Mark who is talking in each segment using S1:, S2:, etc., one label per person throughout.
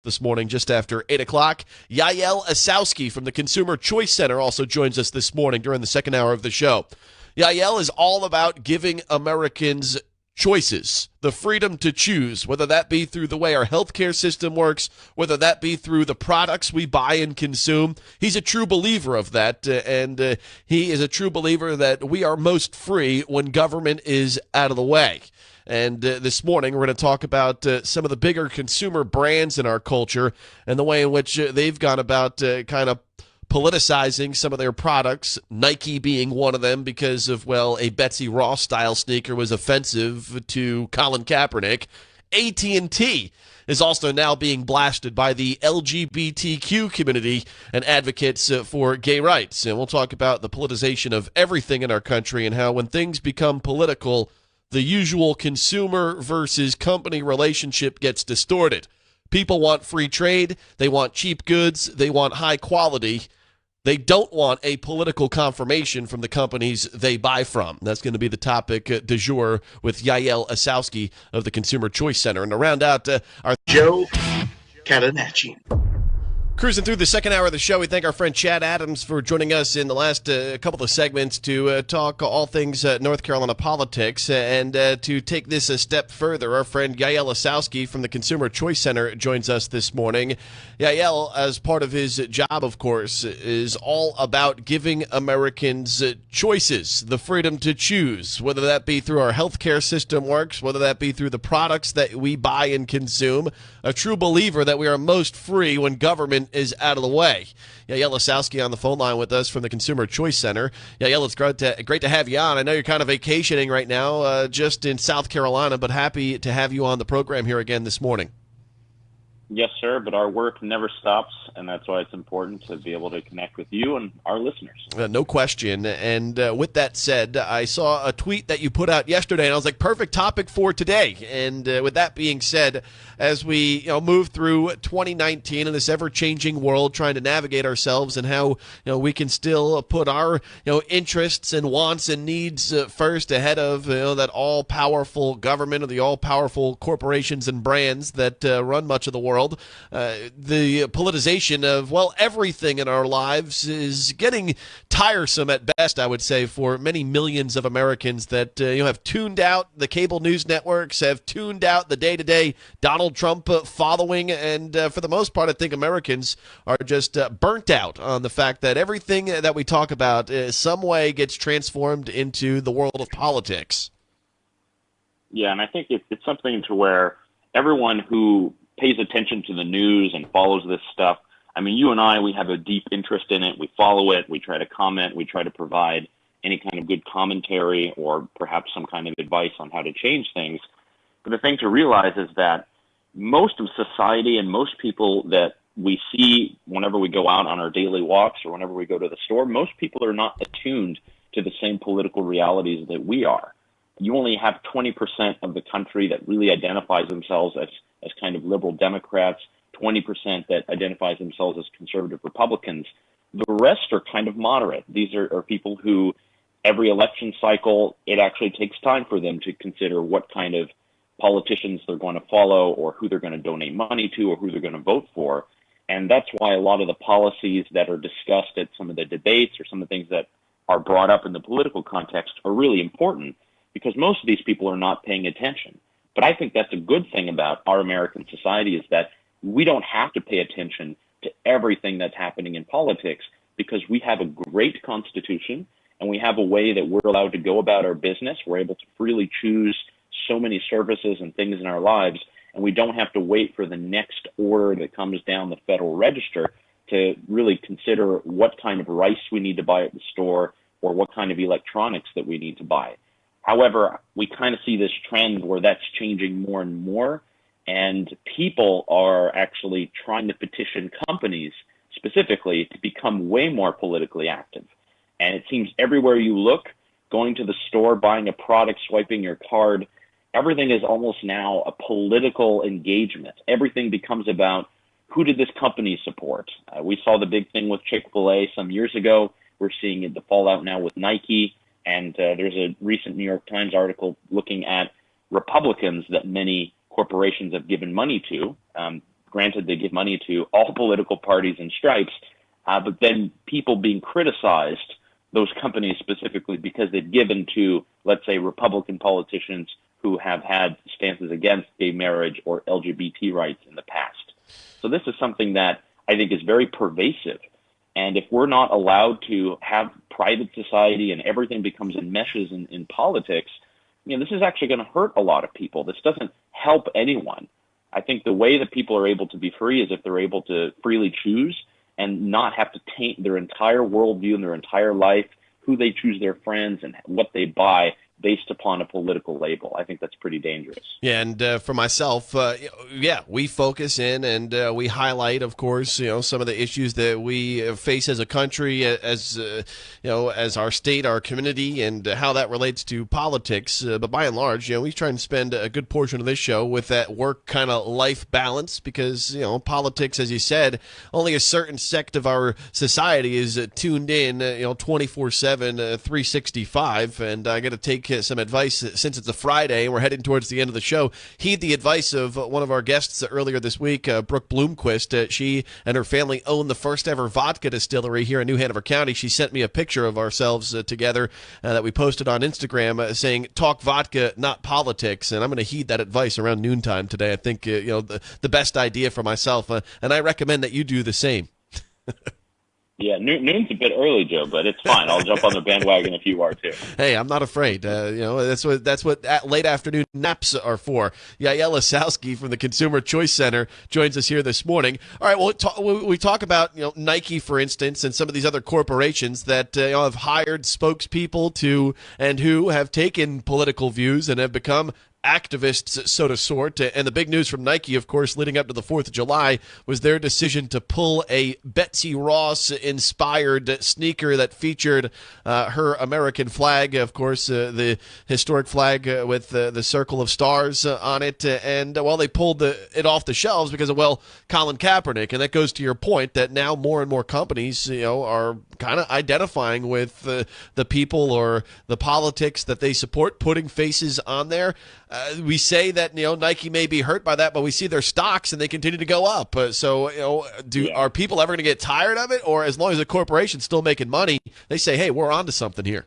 S1: this morning just after 8 o'clock. Yaël Ossowski from the Consumer Choice Center also joins us this morning during the second hour of the show. Yaël is all about giving Americans choices, the freedom to choose, whether that be through the way our healthcare system works, whether that be through the products we buy and consume. He's a true believer of that, and he is a true believer that we are most free when government is out of the way. And this morning, we're going to talk about some of the bigger consumer brands in our culture and the way in which they've gone about kind of politicizing some of their products, Nike being one of them because of, well, a Betsy Ross-style sneaker was offensive to Colin Kaepernick. AT&T is also now being blasted by the LGBTQ community and advocates for gay rights. And we'll talk about the politicization of everything in our country and how when things become political, the usual consumer versus company relationship gets distorted. People want free trade. They want cheap goods. They want high quality. They don't want a political confirmation from the companies they buy from. That's going to be the topic du jour with Yaël Ossowski of the Consumer Choice Center. And to round out our
S2: Joe Catenacci.
S1: Cruising through the second hour of the show, we thank our friend Chad Adams for joining us in the last couple of segments to talk all things North Carolina politics. And to take this a step further, our friend Yaël Ossowski from the Consumer Choice Center joins us this morning. Yaël, as part of his job, of course, is all about giving Americans choices, the freedom to choose, whether that be through our healthcare system works, whether that be through the products that we buy and consume. A true believer that we are most free when government is out of the way. Yaël Ossowski on the phone line with us from the Consumer Choice Center. Yaël, it's great to have you on. I know you're kind of vacationing right now, just in South Carolina, but happy to have you on the program here again this morning.
S3: Yes, sir, but our work never stops, and that's why it's important to be able to connect with you and our listeners.
S1: No question. And with that said, I saw a tweet that you put out yesterday, and I was like, perfect topic for today. And with that being said, as we move through 2019 in this ever-changing world, trying to navigate ourselves and how we can still put our interests and wants and needs first ahead of that all-powerful government or the all-powerful corporations and brands that run much of the world. The politicization of, well, everything in our lives is getting tiresome at best, I would say, for many millions of Americans that have tuned out the cable news networks, have tuned out the day-to-day Donald Trump following, and for the most part, I think Americans are just burnt out on the fact that everything that we talk about some way gets transformed into the world of politics.
S3: Yeah, and I think it's something to where everyone who pays attention to the news and follows this stuff. I mean, you and I, we have a deep interest in it. We follow it. We try to comment. We try to provide any kind of good commentary or perhaps some kind of advice on how to change things. But the thing to realize is that most of society and most people that we see whenever we go out on our daily walks or whenever we go to the store, most people are not attuned to the same political realities that we are. You only have 20% of the country that really identifies themselves as kind of liberal Democrats, 20% that identifies themselves as conservative Republicans. The rest are kind of moderate. These are people who every election cycle, it actually takes time for them to consider what kind of politicians they're going to follow or who they're going to donate money to or who they're going to vote for. And that's why a lot of the policies that are discussed at some of the debates or some of the things that are brought up in the political context are really important because most of these people are not paying attention. But I think that's a good thing about our American society is that we don't have to pay attention to everything that's happening in politics because we have a great constitution and we have a way that we're allowed to go about our business. We're able to freely choose so many services and things in our lives, and we don't have to wait for the next order that comes down the Federal Register to really consider what kind of rice we need to buy at the store or what kind of electronics that we need to buy. However, we kind of see this trend where that's changing more and more, and people are actually trying to petition companies specifically to become way more politically active. And it seems everywhere you look, going to the store, buying a product, swiping your card, everything is almost now a political engagement. Everything becomes about who did this company support. We saw the big thing with Chick-fil-A some years ago. We're seeing the fallout now with Nike. And there's a recent New York Times article looking at Republicans that many corporations have given money to, granted, they give money to all political parties and stripes, but then people being criticized, those companies specifically, because they've given to, let's say, Republican politicians who have had stances against gay marriage or LGBT rights in the past. So this is something that I think is very pervasive. And if we're not allowed to have private society and everything becomes enmeshes in politics, this is actually going to hurt a lot of people. This doesn't help anyone. I think the way that people are able to be free is if they're able to freely choose and not have to taint their entire worldview and their entire life, who they choose their friends and what they buy based upon a political label. I think that's pretty dangerous.
S1: Yeah, and for myself, we focus in and we highlight, of course, some of the issues that we face as a country, as our state, our community, and how that relates to politics. But by and large, we try and spend a good portion of this show with that work kind of life balance, because politics, as you said, only a certain sect of our society is tuned in, 24/7, 365, and I got to take some advice since it's a Friday and we're heading towards the end of the show. Heed the advice of one of our guests earlier this week, Brooke Bloomquist. She and her family own the first ever vodka distillery here in New Hanover County. She sent me a picture of ourselves together that we posted on Instagram saying, "Talk vodka, not politics." And I'm going to heed that advice around noontime today. I think the best idea for myself, and I recommend that you do the same.
S3: Yeah, noon's a bit early, Joe, but it's fine. I'll jump on the bandwagon if you are too.
S1: Hey, I'm not afraid. That's what late afternoon naps are for. Yaël Ossowski from the Consumer Choice Center joins us here this morning. All right, well, we talk about Nike, for instance, and some of these other corporations that have hired spokespeople who have taken political views and have become activists, so to sort. And the big news from Nike, of course, leading up to the 4th of July, was their decision to pull a Betsy Ross-inspired sneaker that featured her American flag, of course, the historic flag with the circle of stars on it. And, they pulled it off the shelves because of, Colin Kaepernick. And that goes to your point that now more and more companies, are kind of identifying with the people or the politics that they support, putting faces on there. We say that Nike may be hurt by that, but we see their stocks and they continue to go up. Are people ever going to get tired of it, or as long as the corporation's still making money, they say, "Hey, we're onto something here"?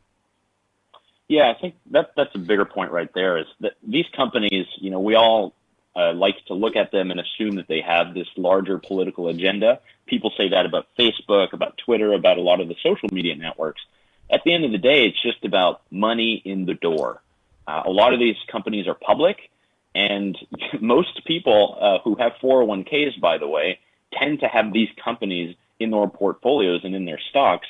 S3: Yeah, I think that's a bigger point right there. Is that these companies, we all like to look at them and assume that they have this larger political agenda. People say that about Facebook, about Twitter, about a lot of the social media networks. At the end of the day, it's just about money in the door. A lot of these companies are public, and most people who have 401ks, by the way, tend to have these companies in their portfolios and in their stocks.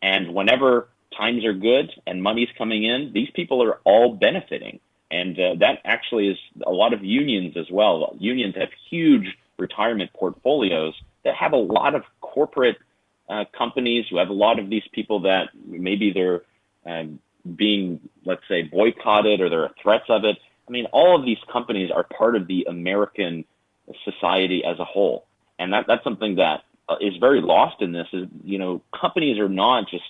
S3: And whenever times are good and money's coming in, these people are all benefiting. And that actually is a lot of unions as well. Unions have huge retirement portfolios that have a lot of corporate companies who have a lot of these people that maybe they're being, let's say, boycotted or there are threats of it. I mean, all of these companies are part of the American society as a whole. And that's something that is very lost in this is, companies are not just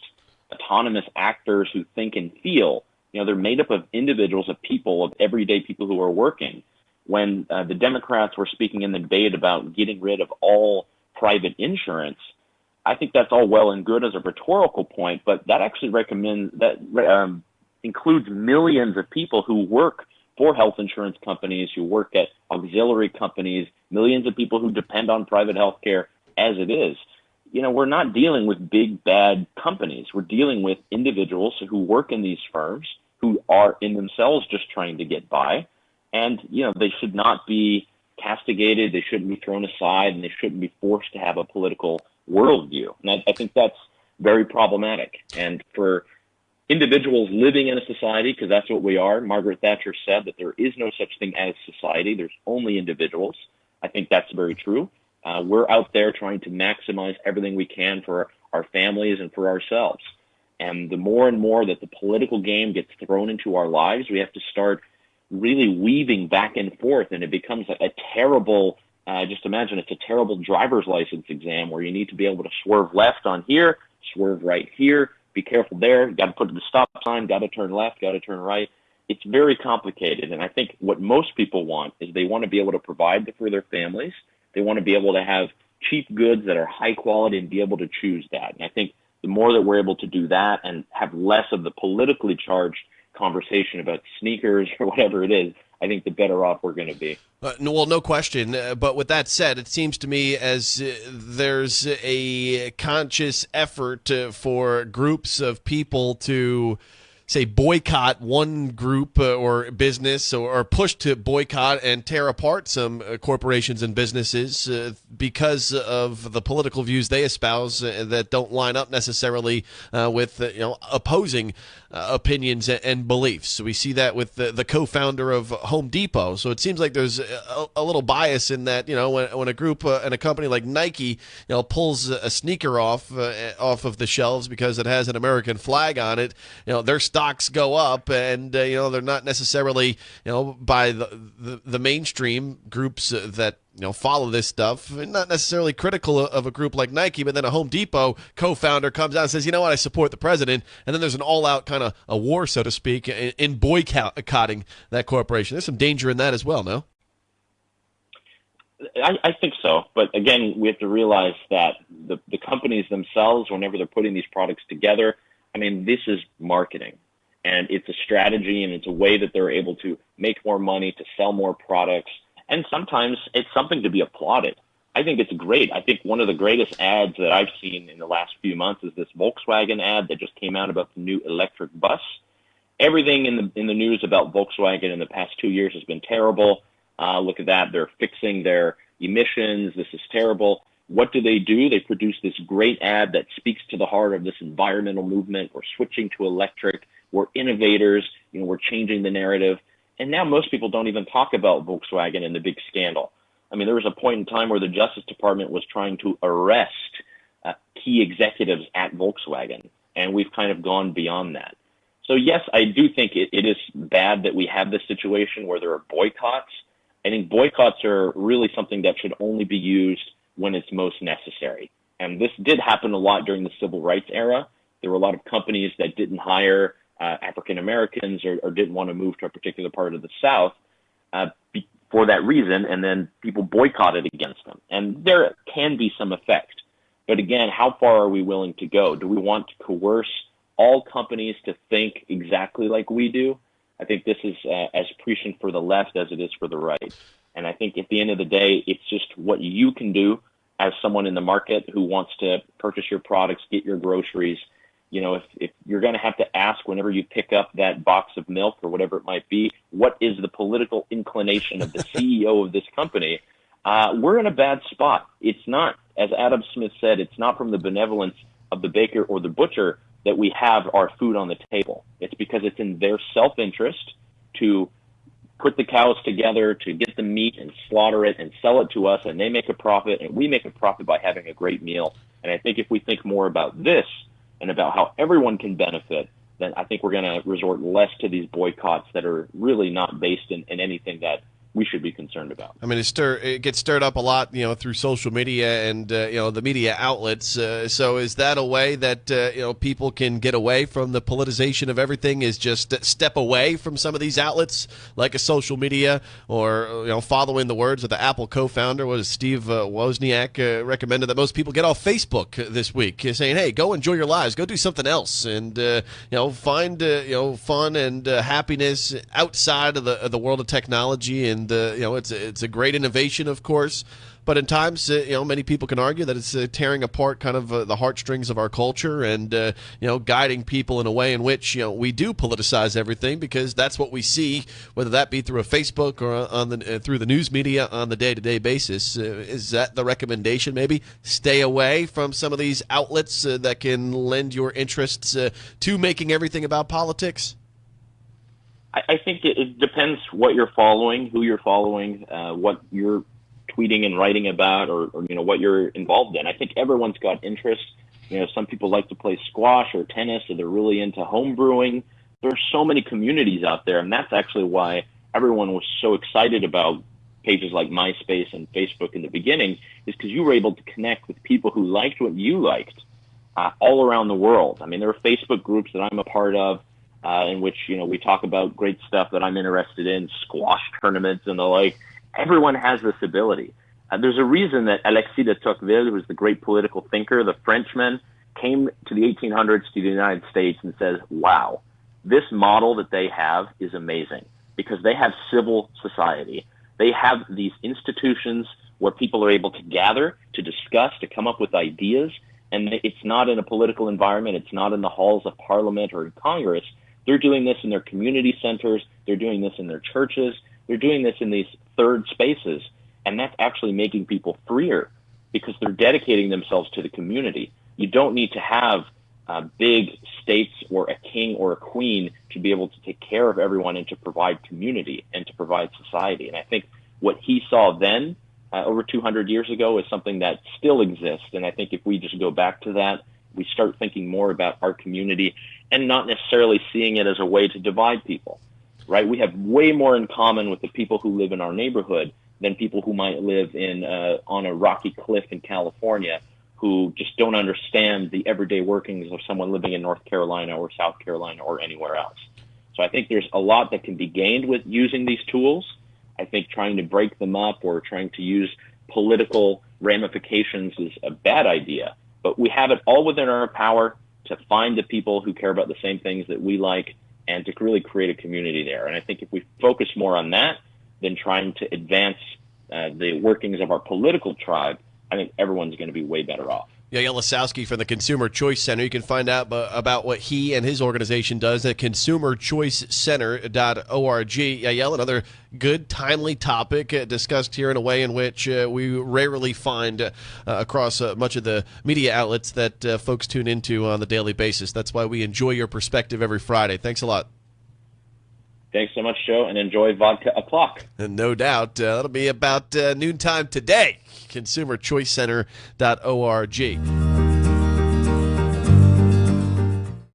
S3: autonomous actors who think and feel. They're made up of individuals, of people, of everyday people who are working. When the Democrats were speaking in the debate about getting rid of all private insurance, I think that's all well and good as a rhetorical point, but that actually includes millions of people who work for health insurance companies, who work at auxiliary companies, millions of people who depend on private health care as it is. We're not dealing with big, bad companies. We're dealing with individuals who work in these firms, who are in themselves just trying to get by. And, they should not be castigated, they shouldn't be thrown aside, and they shouldn't be forced to have a political worldview. And I think that's very problematic. And for individuals living in a society, because that's what we are, Margaret Thatcher said that there is no such thing as society, there's only individuals. I think that's very true. We're out there trying to maximize everything we can for our families and for ourselves. And the more and more that the political game gets thrown into our lives, we have to start really weaving back and forth, and it becomes a terrible, just imagine it's a terrible driver's license exam where you need to be able to swerve left on here, swerve right here, be careful there, got to put the stop sign, got to turn left, got to turn right. It's very complicated, and I think what most people want is they want to be able to provide for their families, They want to be able to have cheap goods that are high quality and be able to choose that. And I think the more that we're able to do that and have less of the politically charged conversation about sneakers or whatever it is, I think the better off we're going to be.
S1: Well, no question. But with that said, it seems to me as there's a conscious effort for groups of people to, say, boycott one group or business, or push to boycott and tear apart some corporations and businesses because of the political views they espouse that don't line up necessarily with opposing opinions and beliefs. So we see that with the co-founder of Home Depot. So it seems like there's a little bias in that, when a group and a company like Nike, pulls a sneaker off of the shelves because it has an American flag on it, their stocks go up, and they're not necessarily by the mainstream groups that follow this stuff, not necessarily critical of a group like Nike, but then a Home Depot co-founder comes out and says, I support the president, and then there's an all-out kind of a war, so to speak, in boycotting that corporation. There's some danger in that as well, no?
S3: I think so. But again, we have to realize that the companies themselves, whenever they're putting these products together, this is marketing. And it's a strategy, and it's a way that they're able to make more money, to sell more products. And sometimes it's something to be applauded. I think it's great. I think one of the greatest ads that I've seen in the last few months is this Volkswagen ad that just came out about the new electric bus. Everything in the news about Volkswagen in the past 2 years has been terrible. Look at that. They're fixing their emissions. This is terrible. What do? They produce this great ad that speaks to the heart of this environmental movement. We're switching to electric. We're innovators. We're changing the narrative. And now most people don't even talk about Volkswagen and the big scandal. There was a point in time where the Justice Department was trying to arrest key executives at Volkswagen, and we've kind of gone beyond that. So yes, I do think it is bad that we have this situation where there are boycotts. I think boycotts are really something that should only be used when it's most necessary. And this did happen a lot during the civil rights era. There were a lot of companies that didn't hire African Americans or didn't want to move to a particular part of the South for that reason, and then people boycotted against them. And there can be some effect. But again, how far are we willing to go? Do we want to coerce all companies to think exactly like we do? I think this is as prescient for the left as it is for the right. And I think at the end of the day, it's just what you can do as someone in the market who wants to purchase your products, get your groceries. If you're going to have to ask whenever you pick up that box of milk or whatever it might be, what is the political inclination of the CEO of this company? We're in a bad spot. It's not, as Adam Smith said, it's not from the benevolence of the baker or the butcher that we have our food on the table. It's because it's in their self-interest to put the cows together, to get the meat and slaughter it and sell it to us, and they make a profit, and we make a profit by having a great meal. And I think if we think more about this and about how everyone can benefit, then I think we're going to resort less to these boycotts that are really not based in anything that we should be concerned about.
S1: It gets stirred up a lot, through social media and the media outlets. So is that a way that people can get away from the politicization of everything? Is just step away from some of these outlets, like a social media, or following the words of the Apple co-founder, Steve Wozniak, recommended that most people get off Facebook this week, saying, "Hey, go enjoy your lives, go do something else, and find fun and happiness outside of the world of technology." And it's a great innovation, of course, but in times many people can argue that it's tearing apart kind of the heartstrings of our culture and guiding people in a way in which we do politicize everything, because that's what we see, whether that be through a Facebook or through the news media on the day-to-day basis. Is that the recommendation? Maybe stay away from some of these outlets that can lend your interests to making everything about politics?
S3: I think it depends what you're following, who you're following, what you're tweeting and writing about, or what you're involved in. I think everyone's got interests. Some people like to play squash or tennis, or they're really into home brewing. There's so many communities out there, and that's actually why everyone was so excited about pages like MySpace and Facebook in the beginning, is because you were able to connect with people who liked what you liked all around the world. There are Facebook groups that I'm a part of, in which, we talk about great stuff that I'm interested in, squash tournaments and the like. Everyone has this ability. There's a reason that Alexis de Tocqueville, who was the great political thinker, the Frenchman, came to the 1800s to the United States and says, wow, this model that they have is amazing because they have civil society. They have these institutions where people are able to gather, to discuss, to come up with ideas, and it's not in a political environment. It's not in the halls of Parliament or in Congress. They're doing this in their community centers. They're doing this in their churches. They're doing this in these third spaces, and that's actually making people freer because they're dedicating themselves to the community. You don't need to have big states or a king or a queen to be able to take care of everyone and to provide community and to provide society. And I think what he saw then, over 200 years ago, is something that still exists. And I think if we just go back to that, we start thinking more about our community and not necessarily seeing it as a way to divide people, right? We have way more in common with the people who live in our neighborhood than people who might live in on a rocky cliff in California, who just don't understand the everyday workings of someone living in North Carolina or South Carolina or anywhere else. So I think there's a lot that can be gained with using these tools. I think trying to break them up or trying to use political ramifications is a bad idea. But we have it all within our power to find the people who care about the same things that we like and to really create a community there. And I think if we focus more on that than trying to advance the workings of our political tribe, I think everyone's going to be way better off.
S1: Yaël Ossowski from the Consumer Choice Center. You can find out about what he and his organization does at consumerchoicecenter.org. Yaël, another good, timely topic discussed here in a way in which we rarely find across much of the media outlets that folks tune into on the daily basis. That's why we enjoy your perspective every Friday. Thanks a lot.
S3: Thanks so much, Joe, and enjoy Vodka O'Clock.
S1: And no doubt. That'll be about noontime today. ConsumerChoiceCenter.org.